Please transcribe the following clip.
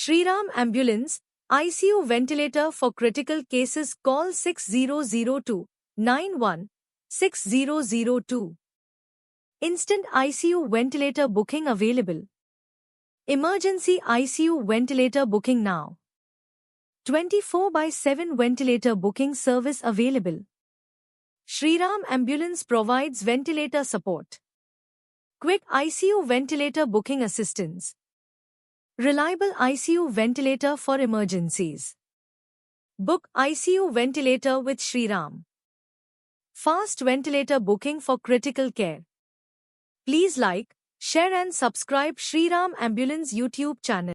Shriram Ambulance, ICU ventilator for critical cases. Call 6002 91 6002. Instant ICU ventilator booking available. Emergency ICU ventilator booking now. 24/7 ventilator booking service available. Shriram Ambulance provides ventilator support. Quick ICU ventilator booking assistance. Reliable ICU ventilator for emergencies. Book ICU ventilator with Shriram. Fast ventilator booking for critical care. Please like, share and subscribe Shriram Ambulance YouTube channel.